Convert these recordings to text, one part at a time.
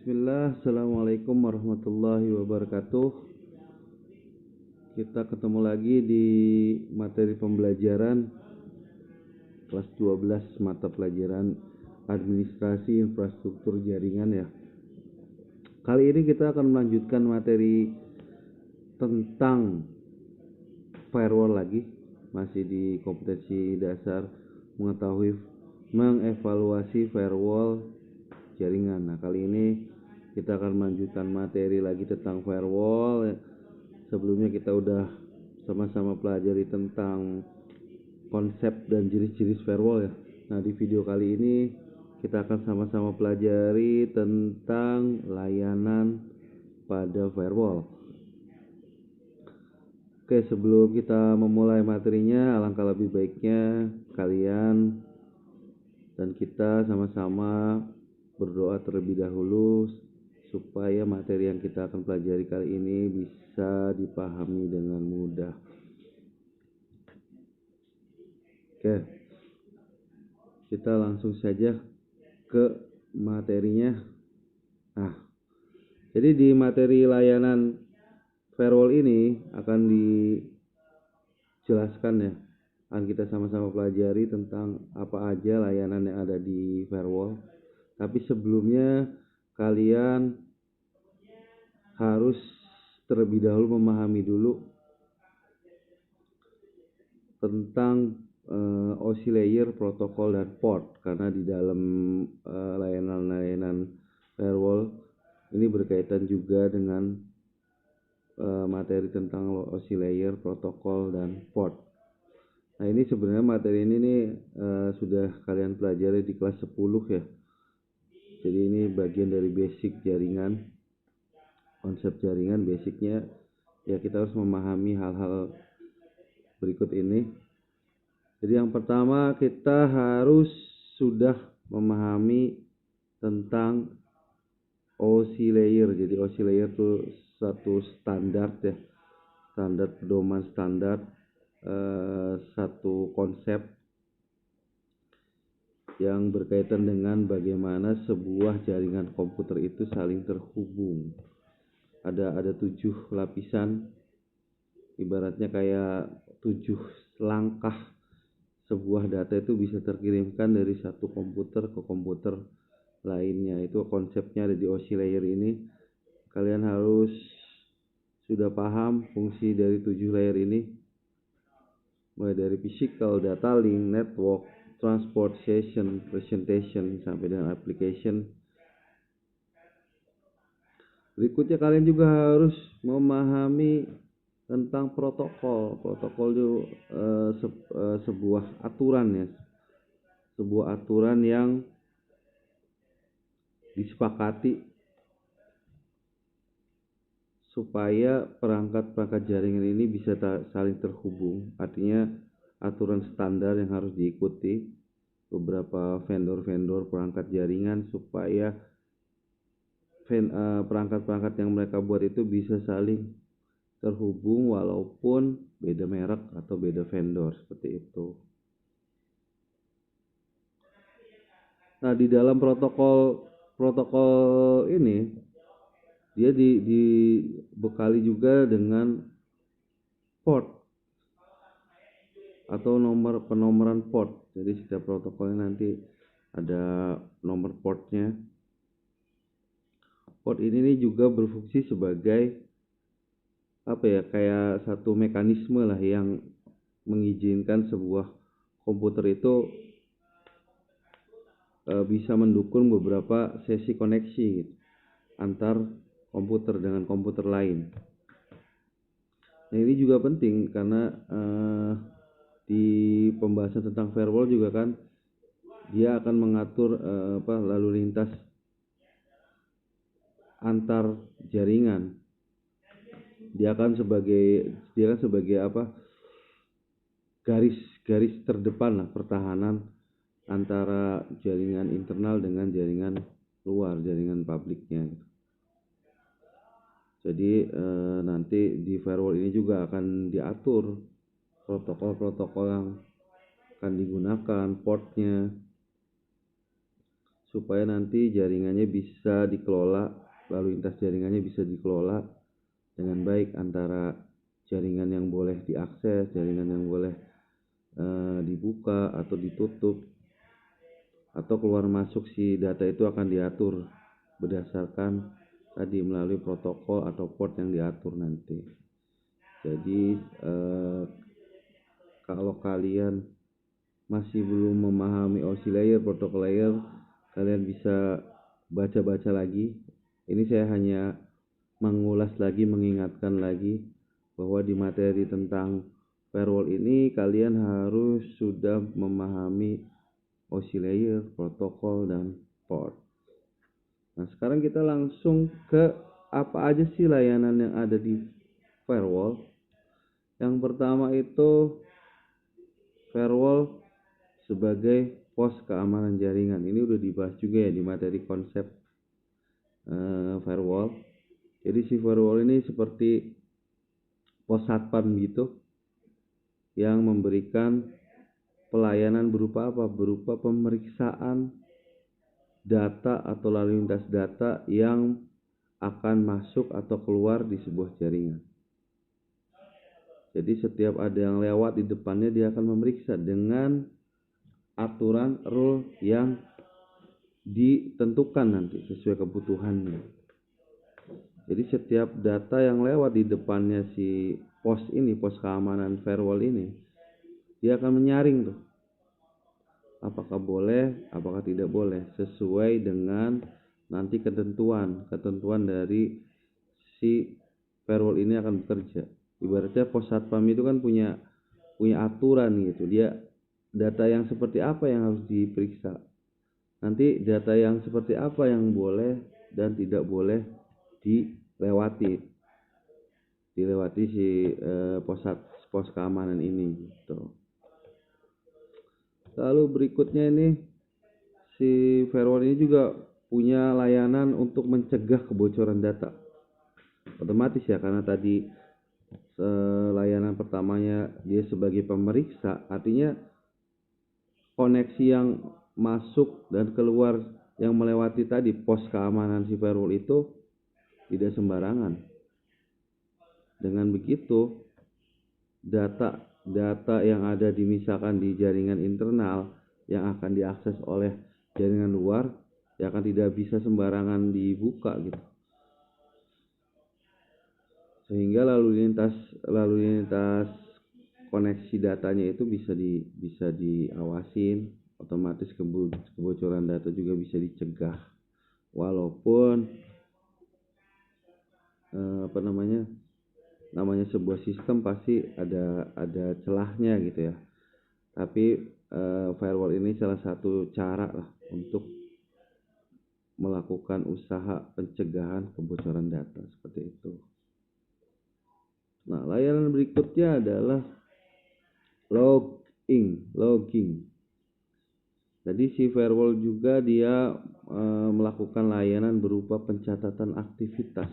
Bismillah, Assalamualaikum warahmatullahi wabarakatuh. Kita ketemu lagi di materi pembelajaran kelas 12 mata pelajaran administrasi infrastruktur jaringan ya. Kali ini kita akan melanjutkan materi tentang firewall lagi, masih di kompetensi dasar mengetahui mengevaluasi firewall jaringan. Nah, kali ini kita akan melanjutkan materi lagi tentang firewall. Sebelumnya kita udah sama-sama pelajari tentang konsep dan jenis-jenis firewall ya. Nah, di video kali ini kita akan sama-sama pelajari tentang layanan pada firewall. Oke, sebelum kita memulai materinya, alangkah lebih baiknya kalian dan kita sama-sama berdoa terlebih dahulu supaya materi yang kita akan pelajari kali ini bisa dipahami dengan mudah. Oke, kita langsung saja ke materinya. Nah, jadi di materi layanan firewall ini akan dijelaskan ya, akan kita sama-sama pelajari tentang apa aja layanan yang ada di firewall. Tapi sebelumnya kalian harus terlebih dahulu memahami dulu tentang OSI layer, protokol, dan port, karena di dalam layanan-layanan firewall ini berkaitan juga dengan materi tentang OSI layer, protokol, dan port. Nah, ini sebenarnya materi ini nih sudah kalian pelajari di kelas 10 ya. Jadi ini bagian dari basic jaringan, konsep jaringan basicnya ya, kita harus memahami hal-hal berikut ini. Jadi yang pertama kita harus sudah memahami tentang OSI layer. Jadi OSI layer itu satu standar ya, standar pedoman standar, satu konsep yang berkaitan dengan bagaimana sebuah jaringan komputer itu saling terhubung. Ada 7 lapisan, ibaratnya kayak 7 langkah sebuah data itu bisa terkirimkan dari satu komputer ke komputer lainnya. Itu konsepnya ada di OSI layer ini. Kalian harus sudah paham fungsi dari 7 layer ini, mulai dari physical, data link, network, transport, session, presentation, sampai dengan application. Berikutnya kalian juga harus memahami tentang protokol. Protokol itu sebuah aturan ya, sebuah aturan yang disepakati supaya perangkat-perangkat jaringan ini bisa saling terhubung. Artinya aturan standar yang harus diikuti beberapa vendor-vendor perangkat jaringan supaya perangkat-perangkat yang mereka buat itu bisa saling terhubung walaupun beda merek atau beda vendor, seperti itu. Nah, di dalam protokol ini dia dibekali juga dengan port atau nomor penomoran port. Jadi setiap protokolnya nanti ada nomor portnya. Port ini juga berfungsi sebagai apa ya, kayak satu mekanisme lah yang mengizinkan sebuah komputer itu bisa mendukung beberapa sesi koneksi gitu, antar komputer dengan komputer lain. Nah, ini juga penting karena di pembahasan tentang firewall juga kan dia akan mengatur lalu lintas antar jaringan. Dia kan sebagai garis terdepan lah pertahanan antara jaringan internal dengan jaringan luar, jaringan publiknya. Jadi nanti di firewall ini juga akan diatur protokol-protokol yang akan digunakan, portnya, supaya nanti jaringannya bisa dikelola, lalu lintas jaringannya bisa dikelola dengan baik antara jaringan yang boleh diakses, jaringan yang boleh dibuka atau ditutup, atau keluar masuk si data itu akan diatur berdasarkan tadi melalui protokol atau port yang diatur nanti. Jadi kalau kalian masih belum memahami OSI layer, protokol layer, kalian bisa baca-baca lagi. Ini saya hanya mengulas lagi, mengingatkan lagi bahwa di materi tentang firewall ini kalian harus sudah memahami OSI layer, protokol, dan port. Nah, sekarang kita langsung ke apa aja sih layanan yang ada di firewall. Yang pertama itu firewall sebagai pos keamanan jaringan. Ini udah dibahas juga ya di materi konsep firewall. Jadi si firewall ini seperti pos satpam gitu yang memberikan pelayanan berupa apa? Berupa pemeriksaan data atau lalu lintas data yang akan masuk atau keluar di sebuah jaringan. Jadi setiap ada yang lewat di depannya, dia akan memeriksa dengan aturan rule yang ditentukan nanti sesuai kebutuhannya. Jadi setiap data yang lewat di depannya si pos ini, pos keamanan firewall ini, dia akan menyaring tuh apakah boleh, apakah tidak boleh, sesuai dengan nanti ketentuan dari si firewall ini akan bekerja. Ibaratnya pos satpam itu kan punya aturan gitu. Dia data yang seperti apa yang harus diperiksa. Nanti data yang seperti apa yang boleh dan tidak boleh dilewati si pos keamanan ini gitu. Lalu berikutnya ini si firewall ini juga punya layanan untuk mencegah kebocoran data. Otomatis ya, karena tadi layanan pertamanya dia sebagai pemeriksa, artinya koneksi yang masuk dan keluar yang melewati tadi pos keamanan si firewall itu tidak sembarangan. Dengan begitu data yang ada misalkan di jaringan internal yang akan diakses oleh jaringan luar ya akan tidak bisa sembarangan dibuka gitu, sehingga lalu lintas koneksi datanya itu bisa diawasin. Otomatis kebocoran data juga bisa dicegah, walaupun namanya sebuah sistem pasti ada celahnya gitu ya. Tapi firewall ini salah satu cara lah untuk melakukan usaha pencegahan kebocoran data seperti itu. Nah, layanan berikutnya adalah logging. Jadi si firewall juga dia melakukan layanan berupa pencatatan aktivitas.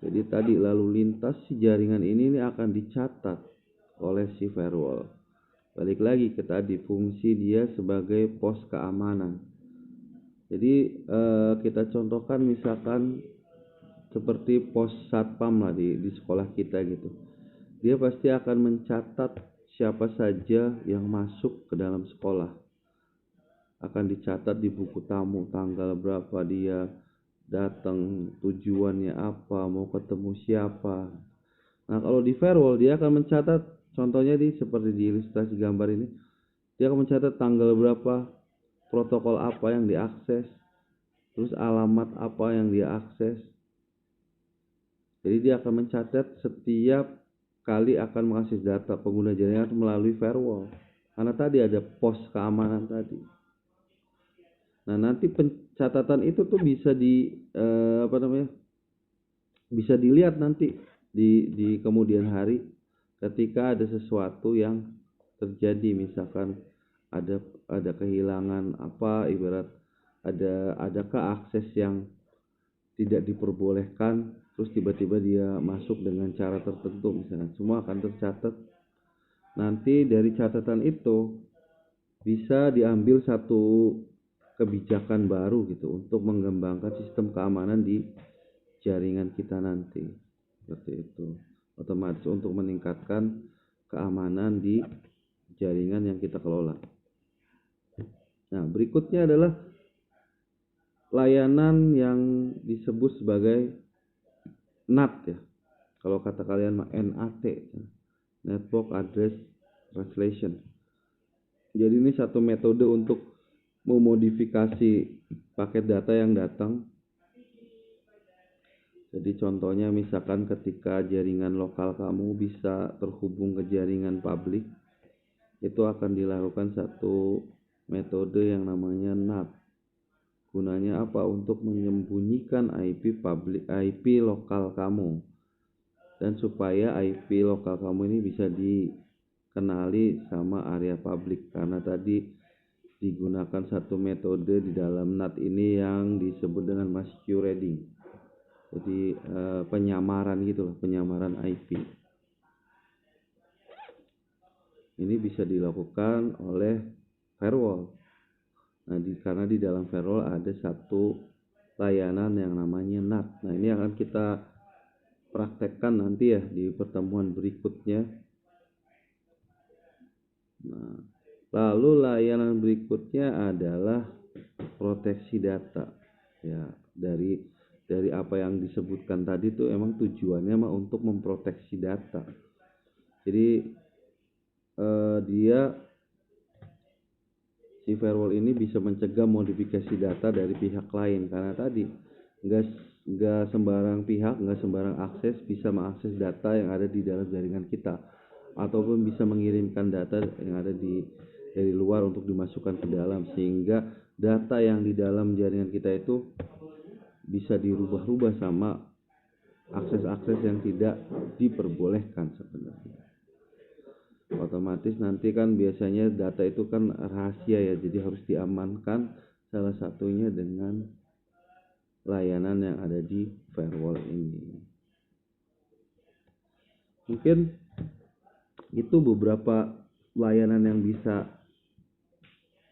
Jadi tadi lalu lintas si jaringan ini akan dicatat oleh si firewall. Balik lagi ke tadi fungsi dia sebagai pos keamanan. Jadi kita contohkan misalkan seperti pos satpam lah di sekolah kita gitu. Dia pasti akan mencatat siapa saja yang masuk ke dalam sekolah. Akan dicatat di buku tamu tanggal berapa dia datang, tujuannya apa, mau ketemu siapa. Nah, kalau di firewall dia akan mencatat, contohnya seperti di ilustrasi gambar ini, dia akan mencatat tanggal berapa, protokol apa yang diakses, terus alamat apa yang dia akses. Jadi dia akan mencatat setiap kali akan mengakses data pengguna jaringan melalui firewall, karena tadi ada pos keamanan tadi. Nah, nanti pencatatan itu tuh bisa bisa dilihat nanti di kemudian hari ketika ada sesuatu yang terjadi, misalkan ada kehilangan apa, ibarat adakah akses yang tidak diperbolehkan, terus tiba-tiba dia masuk dengan cara tertentu misalnya, semua akan tercatat. Nanti dari catatan itu bisa diambil satu kebijakan baru gitu untuk mengembangkan sistem keamanan di jaringan kita nanti. Seperti itu. Otomatis untuk meningkatkan keamanan di jaringan yang kita kelola. Nah, berikutnya adalah layanan yang disebut sebagai NAT ya. Kalau kata kalian mah NAT, Network Address Translation. Jadi ini satu metode untuk memodifikasi paket data yang datang. Jadi contohnya misalkan ketika jaringan lokal kamu bisa terhubung ke jaringan publik, itu akan dilakukan satu metode yang namanya NAT. Gunanya apa? Untuk menyembunyikan IP publik, IP lokal kamu. Dan supaya IP lokal kamu ini bisa dikenali sama area publik, karena tadi digunakan satu metode di dalam NAT ini yang disebut dengan masquerading. Jadi penyamaran gitu loh, penyamaran IP. Ini bisa dilakukan oleh firewall. Nah, karena di dalam firewall ada satu layanan yang namanya NAT. Nah, ini akan kita praktekkan nanti ya di pertemuan berikutnya. Nah, lalu layanan berikutnya adalah proteksi data. Ya, dari apa yang disebutkan tadi tuh emang tujuannya mah untuk memproteksi data. Jadi dia si firewall ini bisa mencegah modifikasi data dari pihak lain, karena tadi nggak sembarang pihak, nggak sembarang akses bisa mengakses data yang ada di dalam jaringan kita, ataupun bisa mengirimkan data yang ada dari luar untuk dimasukkan ke dalam, sehingga data yang di dalam jaringan kita itu bisa dirubah-rubah sama akses-akses yang tidak diperbolehkan sebenarnya. Otomatis nanti kan biasanya data itu kan rahasia ya, jadi harus diamankan, salah satunya dengan layanan yang ada di firewall ini. Mungkin itu beberapa layanan yang bisa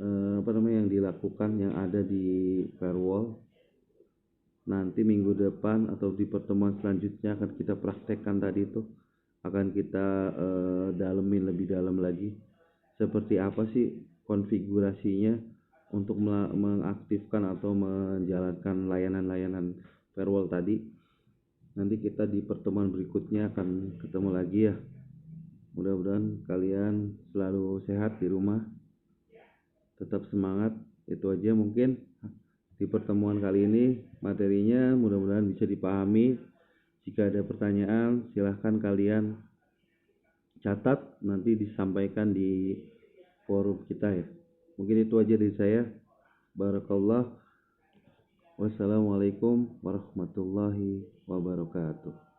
yang dilakukan yang ada di firewall. Nanti minggu depan atau di pertemuan selanjutnya akan kita praktekkan tadi itu, akan kita dalemin lebih dalam lagi seperti apa sih konfigurasinya untuk mengaktifkan atau menjalankan layanan-layanan firewall tadi. Nanti kita di pertemuan berikutnya akan ketemu lagi ya. Mudah-mudahan kalian selalu sehat di rumah, tetap semangat. Itu aja mungkin di pertemuan kali ini materinya, mudah-mudahan bisa dipahami. Jika ada pertanyaan silahkan kalian catat, nanti disampaikan di forum kita ya. Mungkin itu aja dari saya. Barakallah. Wassalamualaikum warahmatullahi wabarakatuh.